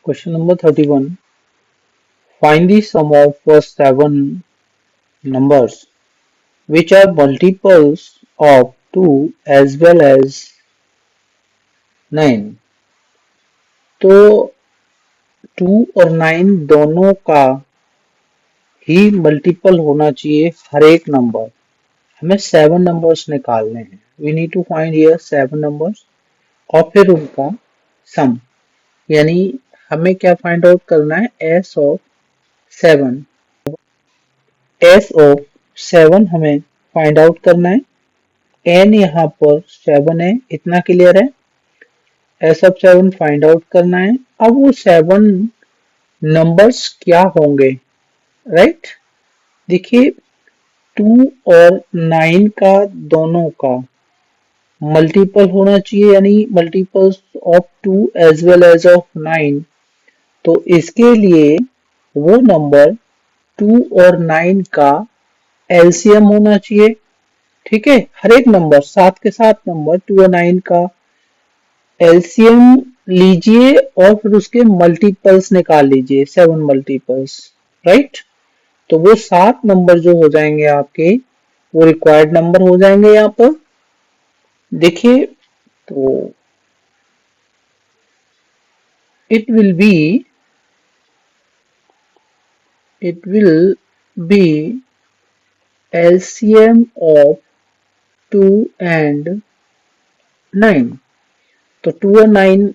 Question number 31. Find the sum of first seven numbers which are multiples of 2 as well as 9. तो 2 और 9 दोनों का ही multiple होना चाहिए हर एक नंबर। हमें 7 नंबर्स निकालने हैं। We need to find here 7 numbers और फिर उनका सम, यानी हमें क्या फाइंड आउट करना है, एस ऑफ 7। एस ऑफ 7 हमें फाइंड आउट करना है। एन यहाँ पर 7 है, इतना क्लियर है। एस ऑफ 7 फाइंड आउट करना है। अब वो 7 नंबर्स क्या होंगे, राइट? देखिए 2 और 9 का दोनों का मल्टीपल होना चाहिए, यानी multiples of 2 as well as of 9। तो इसके लिए वो नंबर 2 और 9 का एलसीएम होना चाहिए। ठीक है, हर एक नंबर साथ के साथ नंबर 2 और 9 का एलसीएम लीजिए और फिर उसके मल्टीपल्स निकाल लीजिए, 7 मल्टीपल्स, राइट? तो वो 7 नंबर जो हो जाएंगे आपके, वो रिक्वायर्ड नंबर हो जाएंगे यहाँ पर। देखिए तो it will be LCM of 2 and 9। तो 2 और 9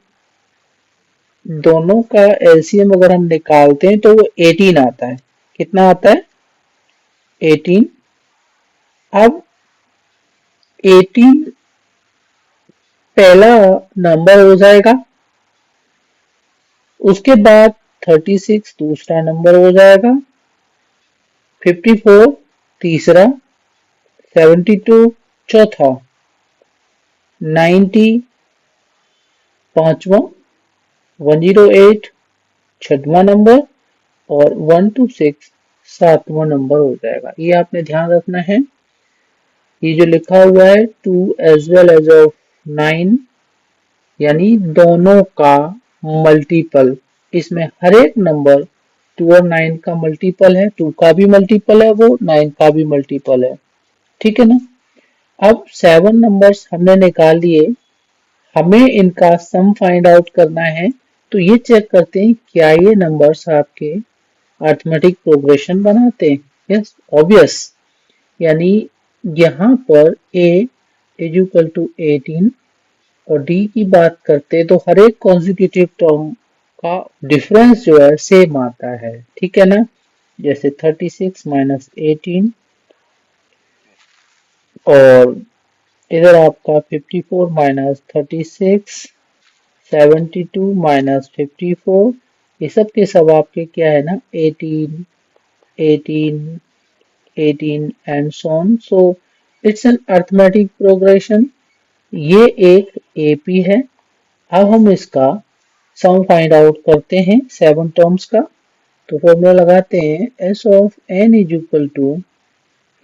दोनों का एलसीएम अगर हम निकालते हैं तो वो 18 आता है। कितना आता है? 18। अब 18 पहला नंबर हो जाएगा, उसके बाद 36 दूसरा नंबर हो जाएगा, 54 तीसरा, 72 चौथा, 90 पांचवा, 108 छठवां नंबर और 126 सातवां नंबर हो जाएगा। ये आपने ध्यान रखना है। ये जो लिखा हुआ है 2 एज वेल एज ऑफ 9, यानी दोनों का मल्टीपल। इसमें हर एक नंबर 2 और 9 का मल्टीपल है, 2 का भी मल्टीपल है वो, 9 का भी मल्टीपल है। ठीक है ना? अब 7 नंबर्स हमने निकाल लिए, हमें इनका सम फाइंड आउट करना है। तो ये चेक करते हैं क्या ये नंबर्स आपके अरिथमेटिक प्रोग्रेशन बनाते हैं। Yes, obvious. यानी यहाँ पर a इज इक्वल टू 18 और d की बात करते हैं तो हर एक कॉन्जिक्यूटिव टर्म का डिफरेंस जो है सेम आता है। ठीक है ना? जैसे 36 माइनस 18 और इधर आपका 54 माइनस 36, 72 माइनस 54, ये सब के सब आपके क्या है ना, 18 18 18 and so on. So it's an arithmetic progression. ये एक एपी है। अब हम इसका सम फाइंड आउट करते हैं 7 टर्म्स का। तो फॉर्मूला लगाते हैं, S of n is equal to,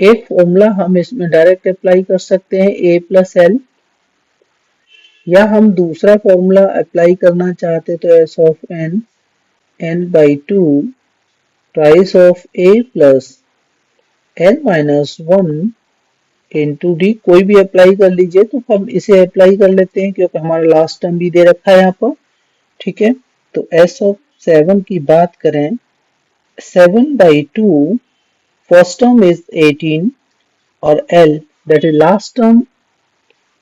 एक फॉर्मूला हम इसमें डायरेक्ट अप्लाई कर सकते हैं, ए प्लस एल, या हम दूसरा फॉर्मूला अप्लाई करना चाहते तो S of n, n by two twice of a plus n minus one into d, कोई भी अप्लाई कर लीजिए। तो हम इसे अप्लाई कर लेते हैं क्योंकि हमारा लास्ट टर्म भी दे रखा है यहाँ पर। ठीक है, तो एस ऑफ 7 की बात करें, 7 by two first term is 18 और L that is last term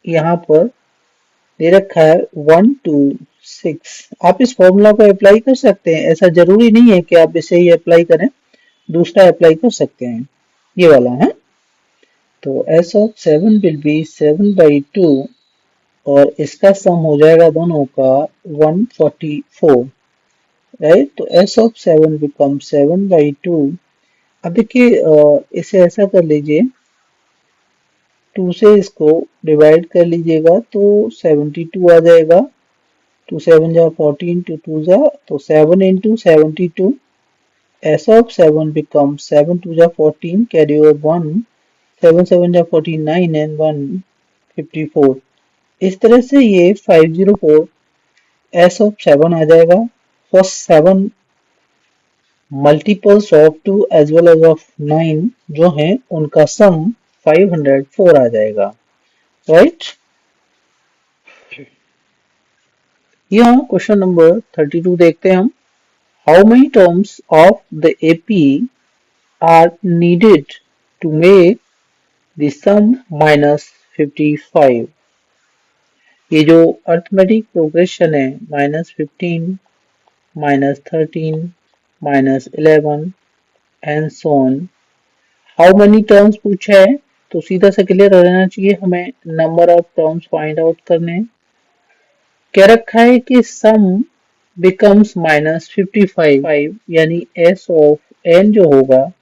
यहाँ पर दे रखा है 126। आप इस फॉर्मूला को अप्लाई कर सकते हैं, ऐसा जरूरी नहीं है कि आप इसे ही अप्लाई करें, दूसरा अप्लाई कर सकते हैं, ये वाला है। तो S of 7 will be 7 by two और इसका सम हो जाएगा दोनों का 144, राइट? तो S of 7 become 7 by two. अब देखिए इसे ऐसा कर लीजिए, 2 से इसको डिवाइड कर लीजिएगा तो 72 आ जाएगा। 2 7 जा 14, 2 2 जा तो 7 इंटू 72। एस ऑफ 7 बिकम 7 2 जा 14, कैरी ओवर 1, 7 7 जा 49 एंड 1 54। इस तरह से ये 504 एस ऑफ 7 आ जाएगा। First 7 multiples of 2 as well as of 9 जो हैं उनका सम 504 आ जाएगा, राइट। यहाँ क्वेश्चन नंबर 32 देखते हैं हम। How many terms of the AP are needed to make the sum -55। ये जो अर्थमेटिक प्रोग्रेशन है -15 -13 -11 and so on, how many terms पूछा है तो सीधा सा क्लियर हो जाना चाहिए, हमें number of terms find out करने हैं। कह रखा है कि सम बिकम्स -55 यानी एस ऑफ एन जो होगा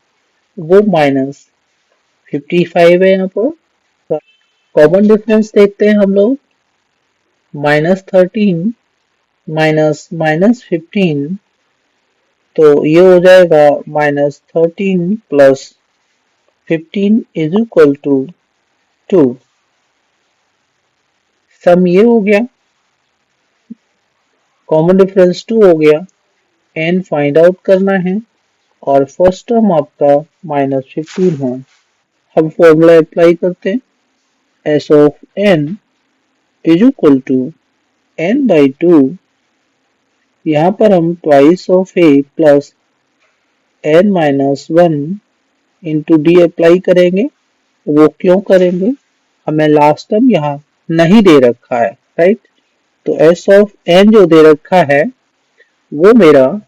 वो -55 है। यहाँ पर कॉमन डिफरेंस देखते हैं हम लोग, -13 -15 तो ये हो जाएगा -13 प्लस 15 इज इक्वल टू 2। सम ये हो गया, कॉमन डिफरेंस 2 हो गया, एन फाइंड आउट करना है और फर्स्ट टर्म आपका -15 है। हम फॉर्मूला अप्लाई करते हैं, S of n is equal to n by 2। यहाँ पर हम twice of a plus n minus 1 into d apply करेंगे। वो क्यों करेंगे, हमें लास्ट टर्म यहाँ नहीं दे रखा है, राइट। तो एस ऑफ एन जो दे रखा है वो मेरा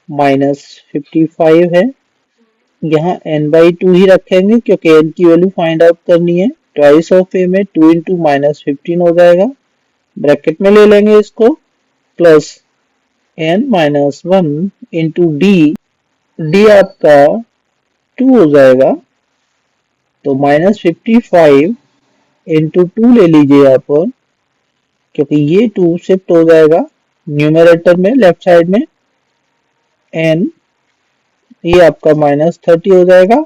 -55 है। यहाँ n बाई 2 ही रखेंगे क्योंकि n की वैल्यू फाइंड आउट करनी है। ट्वाइस ऑफ ए में 2 इंटू -15 हो जाएगा, ब्रैकेट में ले लेंगे इसको, plus n minus 1 into D, D आपका 2 हो जाएगा। तो -55 इंटू 2 ले लीजिए यहाँ पर, क्योंकि ये 2 शिफ्ट हो जाएगा न्यूमरेटर में लेफ्ट साइड में, n ये आपका -30 हो जाएगा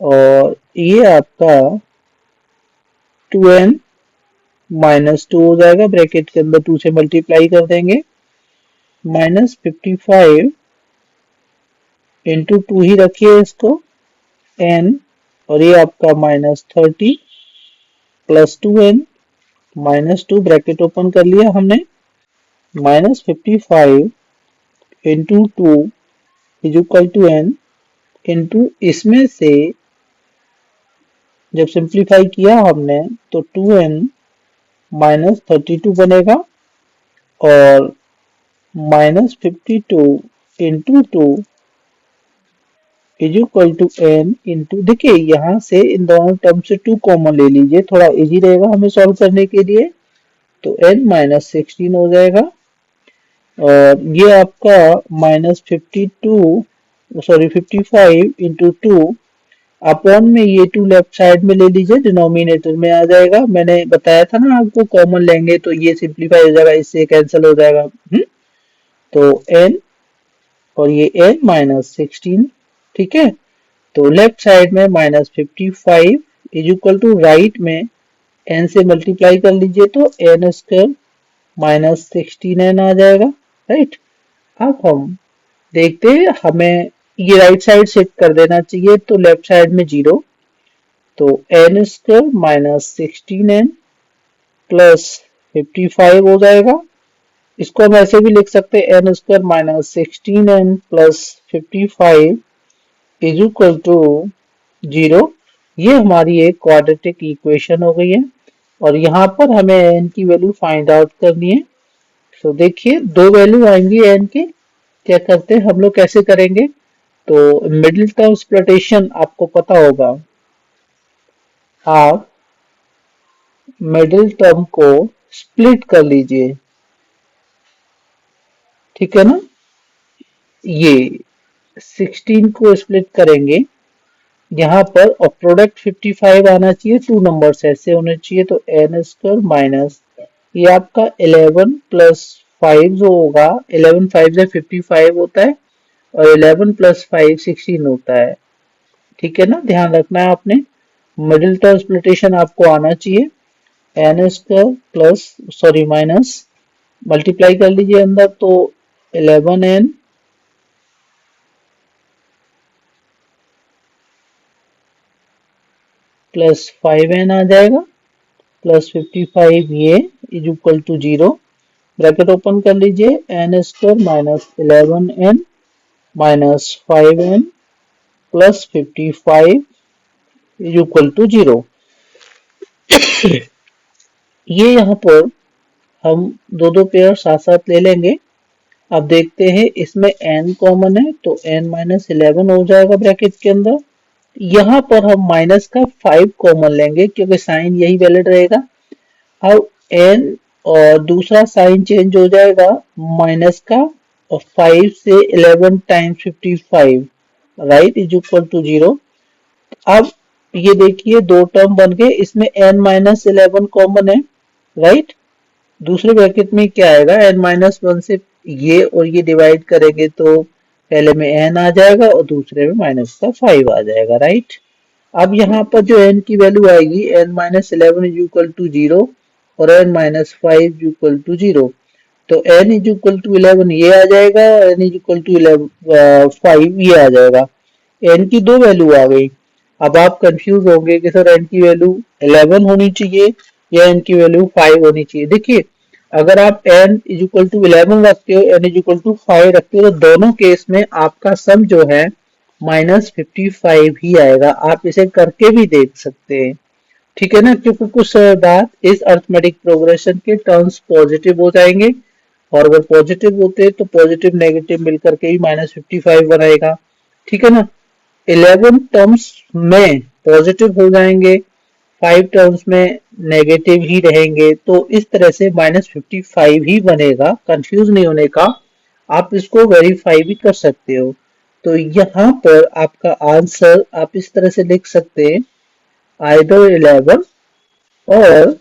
और ये आपका 2n -2 हो जाएगा, ब्रैकेट के अंदर 2 से मल्टीप्लाई कर देंगे। -55 इंटू 2 ही रखिए इसको, n और ये आपका -30 प्लस 2n -2 ब्रैकेट ओपन कर लिया हमने, -55 into 2 is equal to n into इसमें से जब सिंप्लीफाई किया हमने तो 2n -32 बनेगा और -52 into 2 is equal to n into, देखिए यहाँ से इन दोनों टर्म से 2 कॉमन ले लीजिए, थोड़ा इजी रहेगा हमें सॉल्व करने के लिए। तो n -16 हो जाएगा और ये आपका -55 इंटू 2 अपॉन में ये 2 लेफ्ट साइड में ले लीजिए, डिनोमिनेटर में आ जाएगा। मैंने बताया था ना आपको कॉमन लेंगे तो ये सिंप्लीफाई हो जाएगा, इससे कैंसिल हो जाएगा। तो n और ये n -16, ठीक है। तो लेफ्ट साइड में -55 इज इक्वल टू राइट में n से मल्टीप्लाई कर लीजिए तो n स्क्वायर -16n आ जाएगा, राइट। अब हम देखते हैं, हमें ये राइट साइड शिफ्ट कर देना चाहिए तो लेफ्ट साइड में 0, तो n स्क्वायर -16n प्लस 55 हो जाएगा। इसको हम ऐसे भी लिख सकते हैं, n square -16n plus 55 is equal to 0। ये हमारी एक क्वाड्रेटिक इक्वेशन हो गई है और यहाँ पर हमें n की वैल्यू फाइंड आउट करनी है। तो देखिए दो वैल्यू आएंगी n के, क्या करते हैं हम लोग, कैसे करेंगे, तो मिडिल टर्म स्प्लिटेशन आपको पता होगा, आप मिडिल टर्म को स्प्लिट कर लीजिए, ठीक है ना। ये 16 को स्प्लिट करेंगे यहाँ पर और प्रोडक्ट 55 आना चाहिए, 2 नंबर्स ऐसे होने चाहिए, तो n स्क्वायर माइनस ये आपका 11 प्लस 5 जो होगा, 11 5 से 55 होता है और 11 प्लस 5 16 होता है, ठीक है ना। ध्यान रखना है आपने, मिडिल टर्म स्प्लिटेशन आपको आना चाहिए, n square plus sorry minus, multiply कर लीजिए अंदर तो 11n प्लस 5n आ जाएगा प्लस 55 ये is equal to 0। Bracket open कर लीजिए, n square minus 11n minus 5n plus 55 is equal to 0। ये यहाँ पर हम दो दो पेयर साथ साथ ले लेंगे। अब देखते हैं, इसमें n कॉमन है तो n माइनस 11 हो जाएगा ब्रैकेट के अंदर। यहाँ पर हम माइनस का 5 कॉमन लेंगे क्योंकि साइन यही वैलिड रहेगा। अब n और दूसरा साइन चेंज हो जाएगा माइनस का, और 5 से 11 times 55 right is equal to 0। अब ये देखिए दो टर्म बन गए, इसमें n माइनस 11 कॉमन है राइट। दूसरे ब्रैकेट में क्या आएगा, n माइनस 1 से ये और ये डिवाइड करेंगे तो पहले में n आ जाएगा और दूसरे में माइनस का 5 आ जाएगा राइट। अब यहाँ पर जो n की वैल्यू आएगी, n minus 11 is equal to 0 और n minus 5 is equal to 0। तो n इज इक्वल टू 11 ये आ जाएगा, n इज इक्वल टू 5 ये आ जाएगा। n की दो वैल्यू आ गई। अब आप कंफ्यूज होंगे कि सर n की वैल्यू 11 होनी चाहिए या n की वैल्यू 5 होनी चाहिए। देखिए, अगर आप n इज इक्वल टू 11 रखते हो, n इज इक्वल टू 5 रखते हो, तो दोनों केस में आपका सम जो है माइनस 55 ही आएगा। आप इसे करके भी देख सकते हैं, ठीक है ना, क्योंकि कुछ समय बाद इस अर्थमेटिक प्रोग्रेशन के टर्म्स पॉजिटिव हो जाएंगे, और अगर पॉजिटिव होते हैं तो पॉजिटिव नेगेटिव मिलकर के ही माइनस 55 बनाएगा, ठीक है ना। 11 टर्म्स में पॉजिटिव हो जाएंगे, 5 टर्म्स में नेगेटिव ही रहेंगे, तो इस तरह से माइनस 55 ही बनेगा। कंफ्यूज नहीं होने का, आप इसको वेरीफाई भी कर सकते हो। तो यहाँ पर आपका आंसर आप इस तरह से लिख सकते हैं, आइदर 11 और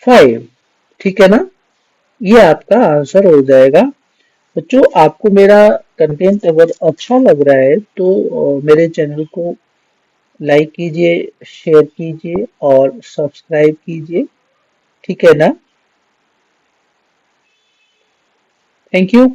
5, ठीक है ना। ये आपका आंसर हो जाएगा। बच्चों, आपको मेरा कंटेंट अगर अच्छा लग रहा है तो मेरे चैनल को लाइक कीजिए, शेयर कीजिए और सब्सक्राइब कीजिए, ठीक है ना। Thank you.